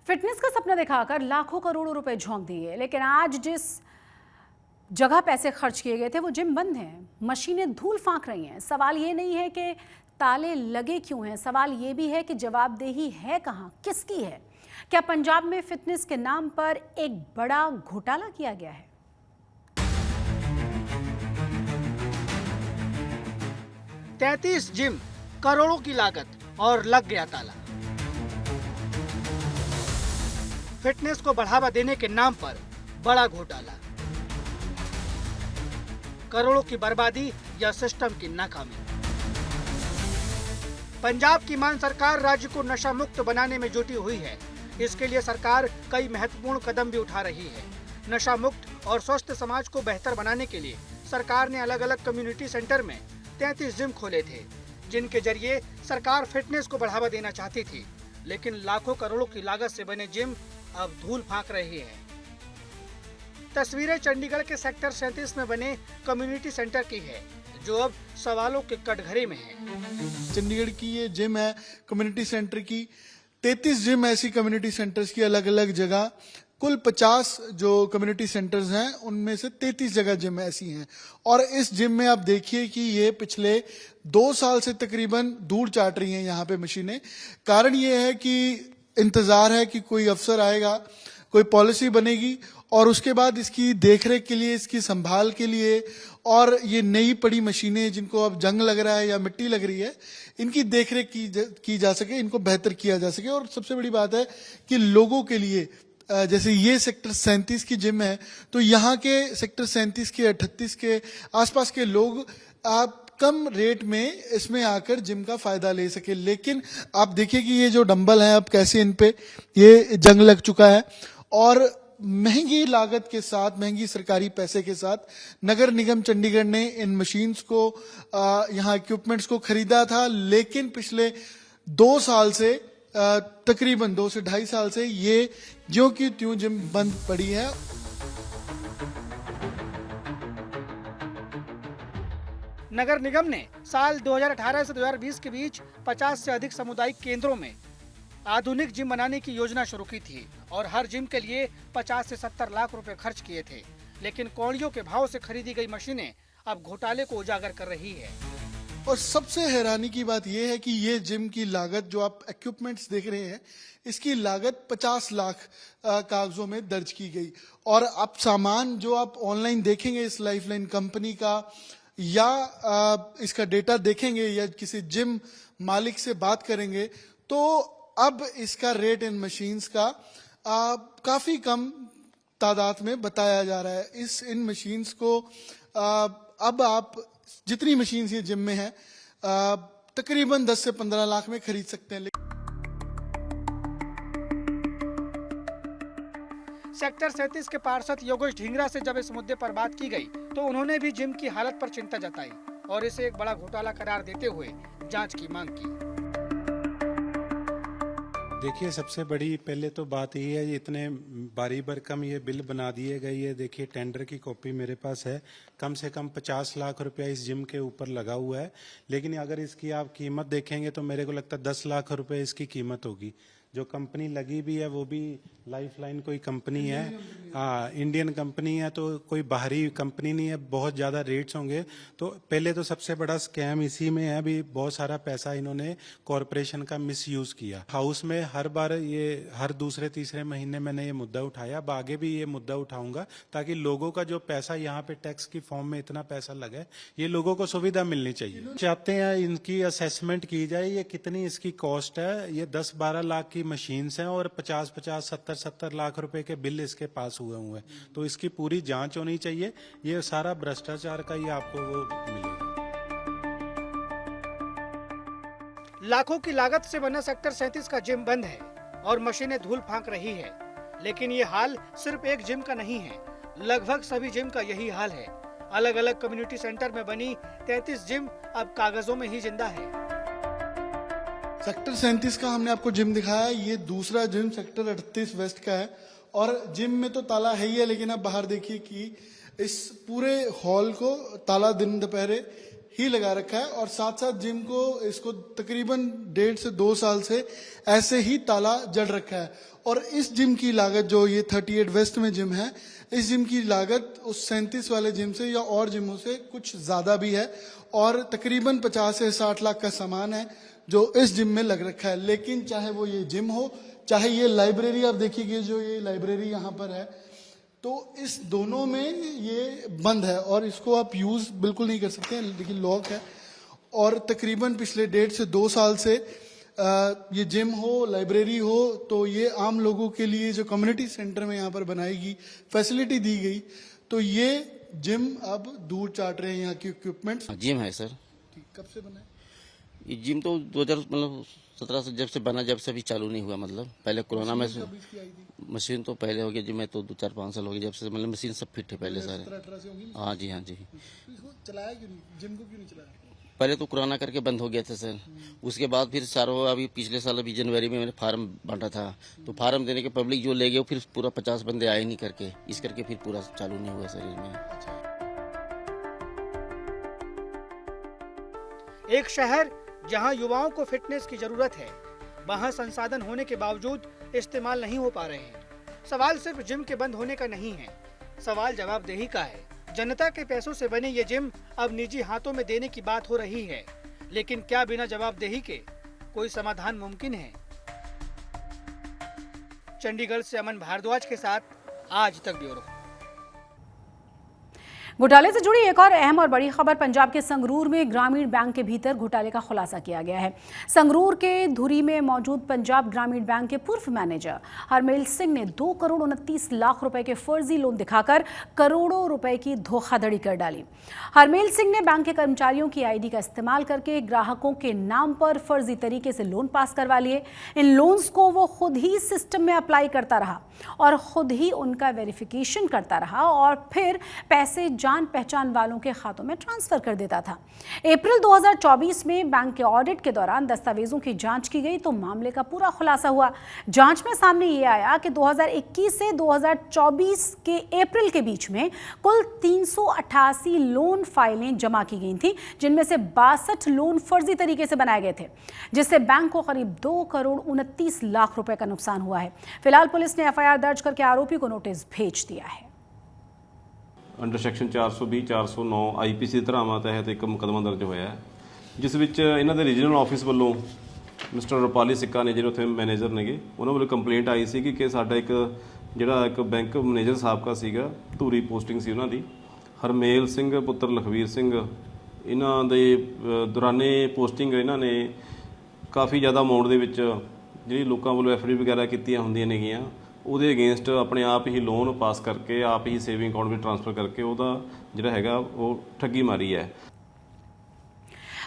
Fitness का सपना दिखाकर लाखों करोड़ों रुपए झोंक दिए, लेकिन आज जिस जगह पैसे खर्च किए गए थे वो जिम बंद है। मशीनें धूल फांक रही हैं। सवाल ये नहीं है कि ताले लगे क्यों हैं, सवाल ये भी है कि जवाबदेही है कहाँ, किसकी है। क्या पंजाब में फिटनेस के नाम पर एक बड़ा घोटाला किया गया है? तैंतीस जिम, करोड़ों की लागत और लग गया ताला। फिटनेस को बढ़ावा देने के नाम पर बड़ा घोटाला, करोड़ों की बर्बादी या सिस्टम की नाकामी। पंजाब की मान सरकार राज्य को नशा मुक्त बनाने में जुटी हुई है। इसके लिए सरकार कई महत्वपूर्ण कदम भी उठा रही है। नशा मुक्त और स्वस्थ समाज को बेहतर बनाने के लिए सरकार ने अलग अलग कम्युनिटी सेंटर में 33 जिम खोले थे, जिनके जरिए सरकार फिटनेस को बढ़ावा देना चाहती थी। लेकिन लाखों करोड़ों की लागत से बने जिम अब धूल फांक रहे हैं। तस्वीरें चंडीगढ़ के सेक्टर 37 में बने कम्युनिटी सेंटर की है, जो अब सवालों के कटघरे में है। चंडीगढ़ की ये जिम है कम्युनिटी सेंटर की। 33 जिम ऐसी कम्युनिटी सेंटर्स की अलग अलग जगह, कुल 50 जो कम्युनिटी सेंटर्स हैं उनमें से 33 जगह जिम ऐसी हैं। और इस जिम में आप देखिए कि ये पिछले 2 साल से तकरीबन धूल चाट रही हैं यहाँ पे मशीनें। कारण ये है कि इंतजार है कि कोई अफसर आएगा, कोई पॉलिसी बनेगी और उसके बाद इसकी देखरेख के लिए, इसकी संभाल के लिए और ये नई पड़ी मशीनें जिनको अब जंग लग रहा है या मिट्टी लग रही है, इनकी देखरेख की जा सके, इनको बेहतर किया जा सके। और सबसे बड़ी बात है कि लोगों के लिए, जैसे ये सेक्टर 37 की जिम है, तो यहाँ के सेक्टर 37 के 38 के आसपास के लोग आप कम रेट में इसमें आकर जिम का फायदा ले सके। लेकिन आप देखिए कि ये जो डंबल है अब कैसे इन पे ये जंग लग चुका है और महंगी लागत के साथ, महंगी सरकारी पैसे के साथ नगर निगम चंडीगढ़ ने इन मशीन्स को, यहाँ इक्विपमेंट्स को खरीदा था। लेकिन पिछले 2 साल से, तकरीबन 2 से 2.5 साल से ये ज्यों की त्यों जिम बंद पड़ी है। नगर निगम ने साल 2018 से 2020 के बीच 50 से अधिक सामुदायिक केंद्रों में आधुनिक जिम बनाने की योजना शुरू की थी और हर जिम के लिए 50 से 70 लाख रुपए खर्च किए थे। लेकिन कौड़ियों के भाव से खरीदी गई मशीनें अब घोटाले को उजागर कर रही है। और सबसे हैरानी की बात यह है कि ये जिम की लागत, जो आप इक्विपमेंट्स देख रहे हैं, इसकी लागत 50 लाख कागजों में दर्ज की गई। और अब सामान जो आप ऑनलाइन देखेंगे इस लाइफलाइन कंपनी का, या इसका डेटा देखेंगे या किसी जिम मालिक से बात करेंगे, तो अब इसका रेट इन मशीन्स का काफी कम तादाद में बताया जा रहा है। इन मशीन्स को अब आप जितनी मशीन्स ये जिम में है तकरीबन 10 से 15 लाख में खरीद सकते हैं। सेक्टर 37 के पार्षद योगेश ढींगरा से जब इस मुद्दे पर बात की गई तो उन्होंने भी जिम की हालत पर चिंता जताई और इसे एक बड़ा घोटाला करार देते हुए जांच की मांग की। देखिए, सबसे बड़ी पहले तो बात ये है, इतने भारी भरकम ये बिल बना दिए गए। ये देखिए, टेंडर की कॉपी मेरे पास है। कम से कम 50 लाख रुपया इस जिम के ऊपर लगा हुआ है। लेकिन अगर इसकी आप कीमत देखेंगे तो मेरे को लगता है 10 लाख रुपए इसकी कीमत होगी। जो कंपनी लगी भी है वो भी लाइफलाइन कोई कंपनी है, इंडियन कंपनी है, तो कोई बाहरी कंपनी नहीं है। बहुत ज़्यादा रेट्स होंगे। तो पहले तो सबसे बड़ा स्कैम इसी में है, अभी बहुत सारा पैसा इन्होंने कॉरपोरेशन का मिसयूज़ किया। हाउस में हर बार ये हर दूसरे तीसरे महीने मैंने ये मुद्दा उठाया, अब आगे भी ये मुद्दा उठाऊंगा ताकि लोगों का जो पैसा यहाँ पे टैक्स की फॉर्म में इतना पैसा लगे, ये लोगों को सुविधा मिलनी चाहिए। चाहते हैं इनकी असेसमेंट की जाए, ये कितनी इसकी कॉस्ट है। ये 10-12 लाख की मशीन्स हैं और 50-50, 70-70 लाख रुपए के बिल इसके पास हुए हैं। तो इसकी पूरी जांच होनी चाहिए। ये सारा भ्रष्टाचार का ही आपको वो मिलेगा। लाखों की लागत से बना सेक्टर 37 का जिम बंद है और मशीनें धूल फांक रही है। लेकिन ये हाल सिर्फ एक जिम का नहीं है, लगभग सभी जिम का यही हाल है। अलग अलग कम्युनिटी सेंटर में बनी 33 जिम अब कागजों में ही जिंदा है। सेक्टर 37 का हमने आपको जिम दिखाया, ये दूसरा जिम सेक्टर 38 वेस्ट का है। और जिम में तो ताला है ही है, लेकिन आप बाहर देखिए कि इस पूरे हॉल को ताला दिन दोपहरे ही लगा रखा है और साथ साथ जिम को इसको तकरीबन 1.5 से 2 साल से ऐसे ही ताला जड़ रखा है। और इस जिम की लागत जो ये 38 वेस्ट में जिम है, इस जिम की लागत उस 37 वाले जिम से या और जिमों से कुछ ज्यादा भी है और तकरीबन 50 से 60 लाख का सामान है जो इस जिम में लग रखा है। लेकिन चाहे वो ये जिम हो, चाहे ये लाइब्रेरी, आप देखिए जो ये लाइब्रेरी यहाँ पर है, तो इस दोनों में ये बंद है और इसको आप यूज बिल्कुल नहीं कर सकते हैं, लेकिन लॉक है। और तकरीबन पिछले 1.5 से 2 साल से ये जिम हो, लाइब्रेरी हो, तो ये आम लोगों के लिए जो कम्युनिटी सेंटर में यहाँ पर बनाएगी फैसिलिटी दी गई, तो ये जिम अब दूर चाट रहे हैं यहाँ की इक्विपमेंट्स। जिम है सर। कब से बना है ये जिम? तो 2017 से जब से बना, जब से अभी चालू नहीं हुआ। मतलब पहले कोरोना में से मशीन तो पहले हो गया जी, मैं तो 2-4-5 साल हो गए जब से, मतलब मशीन सब फिट है पहले सारे। 17-18 से होगी। हाँ जी, हाँ जी। इसको चलाया क्यों नहीं, जिम को क्यों नहीं चलाया? पहले तो कोरोना करके बंद हो गया था सर। उसके बाद फिर सारों, अभी पिछले साल अभी जनवरी में मैंने फार्म बांटा था, तो फार्म देने के पब्लिक जो ले गए फिर पूरा 50 बंदे आए नहीं करके, इस करके फिर पूरा चालू नहीं हुआ सर इसमें। एक शहर जहां युवाओं को फिटनेस की जरूरत है, वहां संसाधन होने के बावजूद इस्तेमाल नहीं हो पा रहे हैं। सवाल सिर्फ जिम के बंद होने का नहीं है, सवाल जवाबदेही का है। जनता के पैसों से बने ये जिम अब निजी हाथों में देने की बात हो रही है, लेकिन क्या बिना जवाबदेही के कोई समाधान मुमकिन है? चंडीगढ़ से अमन भारद्वाज के साथ आज तक ब्यूरो। घोटाले से जुड़ी एक और अहम और बड़ी खबर, पंजाब के संगरूर में ग्रामीण बैंक के भीतर घोटाले का खुलासा किया गया है। संगरूर के धुरी में मौजूद पंजाब ग्रामीण बैंक के पूर्व मैनेजर हरमेल सिंह ने 2 करोड़ 29 लाख रुपए के फर्जी लोन दिखाकर करोड़ों रुपए की धोखाधड़ी कर डाली। हरमेल सिंह ने बैंक के कर्मचारियों की आईडी का इस्तेमाल करके ग्राहकों के नाम पर फर्जी तरीके से लोन पास करवा लिए। इन लोन्स को वो खुद ही सिस्टम में अप्लाई करता रहा और खुद ही उनका वेरिफिकेशन करता रहा और फिर पैसे जान पहचान वालों के खातों में ट्रांसफर कर देता था। अप्रैल 2024 में बैंक के ऑडिट के दौरान दस्तावेजों की जांच की गई तो मामले का पूरा खुलासा हुआ। जांच में सामने ये आया कि 2021 से 2024 के अप्रैल के बीच में कुल 388 लोन फाइलें जमा की गई थी, जिनमें से 62 लोन फर्जी तरीके से बनाए गए थे, जिससे बैंक को करीब 2 करोड़ 29 लाख रुपए का नुकसान हुआ है। फिलहाल पुलिस ने एफआईआर दर्ज करके आरोपी को नोटिस भेज दिया है। ਅੰਡਰ ਸੈਕਸ਼ਨ 420 409 ਆਈਪੀਸੀ ਦੀ ਧਾਰਾਵਾਂ ਤਹਿਤ ਇੱਕ ਮੁਕੱਦਮਾ ਦਰਜ ਹੋਇਆ ਹੈ, ਜਿਸ ਵਿੱਚ ਇਹਨਾਂ ਦੇ ਰੀਜਨਲ ਆਫਿਸ ਵੱਲੋਂ ਮਿਸਟਰ ਰੁਪਾਲੀ ਸਿੱਕਾ ਨੇ ਜਿਹੜੇ ਉੱਥੇ ਮੈਨੇਜਰ ਨੇਗੇ, ਉਹਨਾਂ ਵੱਲੋਂ ਕੰਪਲੇਂਟ ਆਈ ਸੀ ਕਿ ਸਾਡਾ ਇੱਕ ਜਿਹੜਾ ਇੱਕ ਬੈਂਕ ਮੈਨੇਜਰ ਸਾਬਕਾ ਸੀਗਾ, ਧੂਰੀ ਪੋਸਟਿੰਗ ਸੀ ਉਹਨਾਂ ਦੀ, ਹਰਮੇਲ ਸਿੰਘ ਪੁੱਤਰ ਲਖਵੀਰ ਸਿੰਘ, ਇਹਨਾਂ ਦੇ ਦੌਰਾਨੇ ਪੋਸਟਿੰਗ ਇਹਨਾਂ ਨੇ ਕਾਫੀ ਜ਼ਿਆਦਾ ਅਮਾਊਂਟ ਦੇ ਵਿੱਚ ਜਿਹੜੀ ਲੋਕਾਂ ਵੱਲੋਂ ਐਫਡੀ ਵਗੈਰਾ ਕੀਤੀਆਂ ਹੁੰਦੀਆਂ ਨੇਗੀਆਂ, ਉਹਦੇ ਅਗੇਂਸਟ ਆਪਣੇ ਆਪ ਹੀ ਲੋਨ ਪਾਸ ਕਰਕੇ ਆਪ ਹੀ ਸੇਵਿੰਗ ਅਕਾउंट ਵਿੱਚ ट्रांसफर करके ਉਹਦਾ ਜਿਹੜਾ ਹੈਗਾ ਉਹ ਠੱਗੀ ਮਾਰੀ ਹੈ।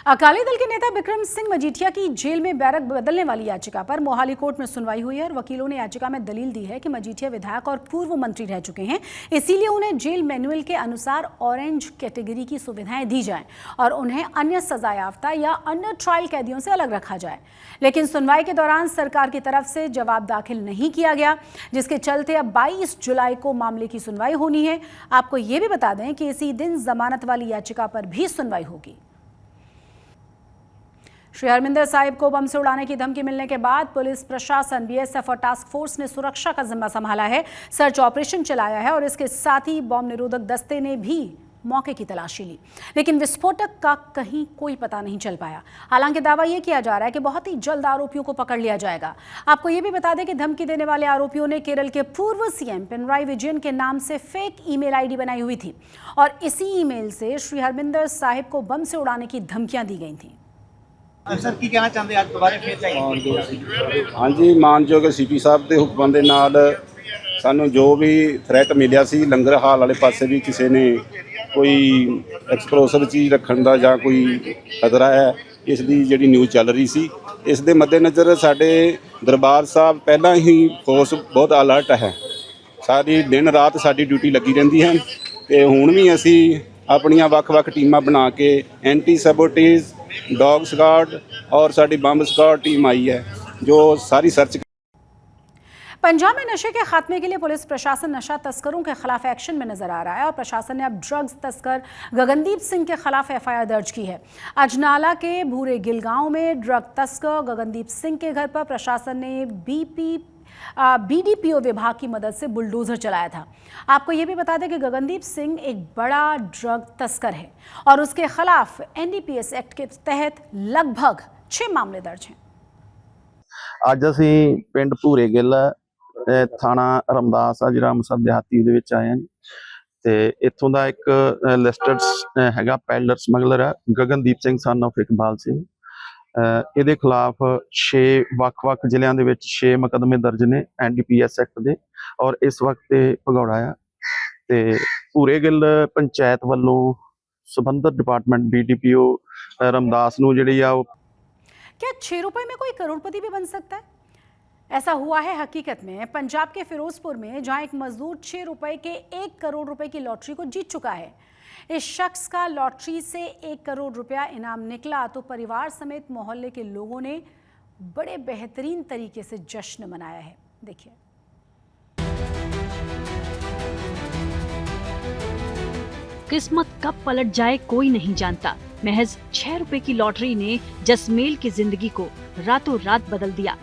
अकाली दल के नेता बिक्रम सिंह मजीठिया की जेल में बैरक बदलने वाली याचिका पर मोहाली कोर्ट में सुनवाई हुई है और वकीलों ने याचिका में दलील दी है कि मजीठिया विधायक और पूर्व मंत्री रह चुके हैं, इसीलिए उन्हें जेल मैनुअल के अनुसार ऑरेंज कैटेगरी की सुविधाएं दी जाएं और उन्हें अन्य सजायाफ्ता या अन्य ट्रायल कैदियों से अलग रखा जाए। लेकिन सुनवाई के दौरान सरकार की तरफ से जवाब दाखिल नहीं किया गया, जिसके चलते अब 22 जुलाई को मामले की सुनवाई होनी है। आपको ये भी बता दें कि इसी दिन जमानत वाली याचिका पर भी सुनवाई होगी। श्री हरमिंदर साहिब को बम से उड़ाने की धमकी मिलने के बाद पुलिस प्रशासन, बीएसएफ और टास्क फोर्स ने सुरक्षा का जिम्मा संभाला है, सर्च ऑपरेशन चलाया है और इसके साथ ही बम निरोधक दस्ते ने भी मौके की तलाशी ली, लेकिन विस्फोटक का कहीं कोई पता नहीं चल पाया। हालांकि दावा यह किया जा रहा है कि बहुत ही जल्द आरोपियों को पकड़ लिया जाएगा। आपको यह भी बता दें कि धमकी देने वाले आरोपियों ने केरल के पूर्व सीएम पिनराई विजयन के नाम से फेक ईमेल आईडी बनाई हुई थी और इसी ईमेल से श्री हरमिंदर साहिब को बम से उड़ाने की धमकियां दी गई थी। सर की कहना चाहते आज दोबारा फिर चाहिए? हाँ जी, मानयोग सीपी साहब के हुक्मां दे नाल सानू जो भी थ्रैट मिलिया सी लंगर हाल वाले पासे भी किसी ने कोई एक्सप्लोसिव चीज़ रखने का जां कोई खतरा है, इसकी जिहड़ी न्यूज़ चल रही सी, इस दे मद्देनज़र साडे दरबार साहब पहला ही फोर्स बहुत अलर्ट है, सारी दिन रात साडी ड्यूटी लगी रहिंदी है ते हुण भी असी अपनियां वख-वख टीमां बना के एंटी सबोटेज, डॉग स्क्वाड और साडी बंब स्क्वाड टीम आई है जो सारी सर्च। पंजाब में नशे के खात्मे के लिए पुलिस प्रशासन नशा तस्करों के खिलाफ एक्शन में नजर आ रहा है और प्रशासन ने अब ड्रग्स तस्कर गगनदीप सिंह के खिलाफ एफआईआर दर्ज की है। अजनाला के भूरे गिल गांव में ड्रग तस्कर गगनदीप सिंह के घर पर प्रशासन ने बीडीपीओ विभाग की मदद से बुलडोजर चलाया था। आपको ये भी बता दें कि गगनदीप सिंह एक बड़ा ड्रग तस्कर है और उसके खिलाफ एनडीपीएस एक्ट के तहत लगभग 6 मामले दर्ज हैं। ਅੱਜ ਅਸੀਂ ਪਿੰਡ ਭੂਰੇ ਗਿੱਲ ਥਾਣਾ ਰਮਦਾਸ ਆ ਜਿਹੜਾ ਅੰਮ੍ਰਿਤਸਰ ਦਿਹਾਤੀ ਦੇ ਵਿੱਚ ਆਏ ਹਾਂ ਜੀ ਤੇ ਇੱਥੋਂ ਦਾ ਇੱਕ ਲਿਸਟਡ ਹੈਗਾ ਪੈਡਲਰ ਸਮਗਲਰ ਹੈ ਗਗਨਦੀਪ ਸਿੰਘ ਸਨ ਆਫ ਇਕਬਾਲ ਸਿੰਘ। ਇਹਦੇ ਖਿਲਾਫ 6 ਵੱਖ-ਵੱਖ ਜ਼ਿਲ੍ਹਿਆਂ ਦੇ ਵਿੱਚ 6 ਮੁਕੱਦਮੇ ਦਰਜ ਨੇ ਐਨਡੀਪੀਐਸ ਐਕਟ ਦੇ ਔਰ ਇਸ ਵਕਤ ਇਹ ਭਗੌੜਾ ਆ ਤੇ ਭੂਰੇ ਗਿੱਲ ਪੰਚਾਇਤ ਵੱਲੋਂ ਸੰਬੰਧਿਤ ਡਿਪਾਰਟਮੈਂਟ बीडीपीओ ਰਮਦਾਸ ਨੂੰ ਜਿਹੜੀ ਆ ਉਹ क्या 6 रुपए में कोई करोड़पति भी बन सकता है? ऐसा हुआ है हकीकत में पंजाब के फिरोजपुर में, जहां एक मजदूर 6 रुपए के 1 करोड़ रुपए की लॉटरी को जीत चुका है। इस शख्स का लॉटरी से 1 करोड़ रुपया इनाम निकला तो परिवार समेत मोहल्ले के लोगों ने बड़े बेहतरीन तरीके से जश्न मनाया है। देखिए। किस्मत कब पलट जाए कोई नहीं जानता। महज 6 रुपए की लॉटरी ने जसमेल की जिंदगी को रातों रात बदल दिया।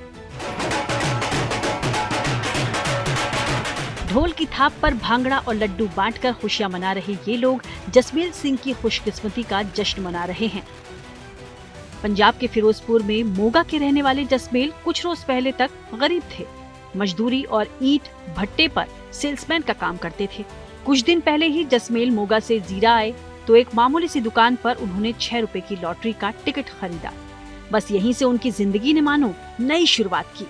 ढोल की थाप पर भांगड़ा और लड्डू बांटकर खुशियां मना रहे ये लोग जसमेल सिंह की खुशकिस्मती का जश्न मना रहे हैं। पंजाब के फिरोजपुर में मोगा के रहने वाले जसमेल कुछ रोज पहले तक गरीब थे। मजदूरी और ईंट भट्टे पर सेल्समैन का काम करते थे। कुछ दिन पहले ही जसमेल मोगा से जीरा आए तो एक मामूली सी दुकान पर उन्होंने 6 रुपए की लॉटरी का टिकट खरीदा। बस यहीं से उनकी जिंदगी ने मानो नई शुरुआत की।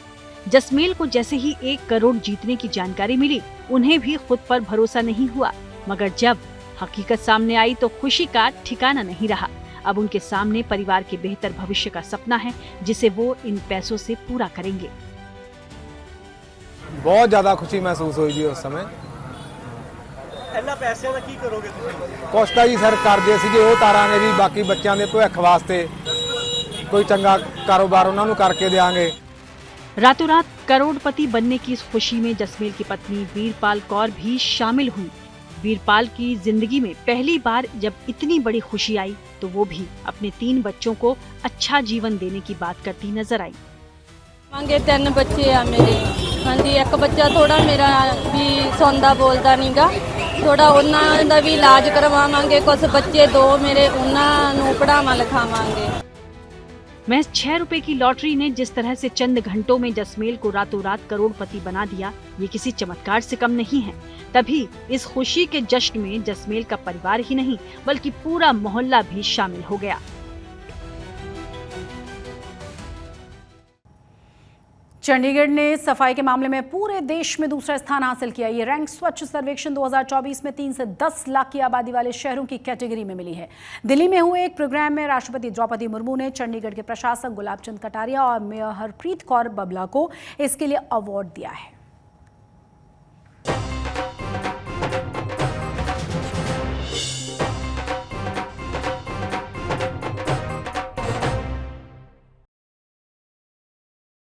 जसमेल को जैसे ही 1 करोड़ जीतने की जानकारी मिली, उन्हें भी खुद पर भरोसा नहीं हुआ, मगर जब हकीकत सामने आई तो खुशी का ठिकाना नहीं रहा। अब उनके सामने परिवार के बेहतर भविष्य का सपना है, जिसे वो इन पैसों से पूरा करेंगे। बहुत ज्यादा खुशी महसूस हुई जी उस समय। ਇਹਨਾਂ ਪੈਸਿਆਂ ਦਾ ਕੀ ਕਰੋਗੇ ਤੁਸੀਂ? ਕੁਛ ਤਾਂ ਜੀ ਸਰ ਕਰਦੇ ਸੀਗੇ ਉਹ ਤਾਰਾਂਗੇ ਜੀ, ਬਾਕੀ ਬੱਚਿਆਂ ਦੇ ਭਵਿੱਖ ਵਾਸਤੇ ਕੋਈ ਚੰਗਾ ਕਾਰੋਬਾਰ ਉਹਨਾਂ ਨੂੰ ਕਰਕੇ ਦੇਵਾਂਗੇ। रातों रात करोड़पति बनने की इस खुशी में जसमेल की पत्नी वीरपाल कौर भी शामिल हुई। वीरपाल की जिंदगी में पहली बार जब इतनी बड़ी खुशी आई तो वो भी अपने 3 बच्चों को अच्छा जीवन देने की बात करती नजर आई। मांगे 3 बच्चे आ मेरे। हाँ जी, एक बच्चा थोड़ा मेरा भी सौंदा बोलता नहीं गा, थोड़ा उन्होंने दा भी इलाज करवावांगे। कुछ बच्चे 2 मेरे उन्होंने पढ़ावा लिखावांगे। महज 6 रुपए की लॉटरी ने जिस तरह से चंद घंटों में जसमेल को रातों रात करोड़पति बना दिया, ये किसी चमत्कार से कम नहीं है। तभी इस खुशी के जश्न में जसमेल का परिवार ही नहीं बल्कि पूरा मोहल्ला भी शामिल हो गया। चंडीगढ़ ने सफाई के मामले में पूरे देश में दूसरा स्थान हासिल किया। ये रैंक स्वच्छ सर्वेक्षण 2024 में 3 से 10 लाख की आबादी वाले शहरों की कैटेगरी में मिली है। दिल्ली में हुए एक प्रोग्राम में राष्ट्रपति द्रौपदी मुर्मू ने चंडीगढ़ के प्रशासक गुलाब चंद कटारिया और मेयर हरप्रीत कौर बबला को इसके लिए अवार्ड दिया है।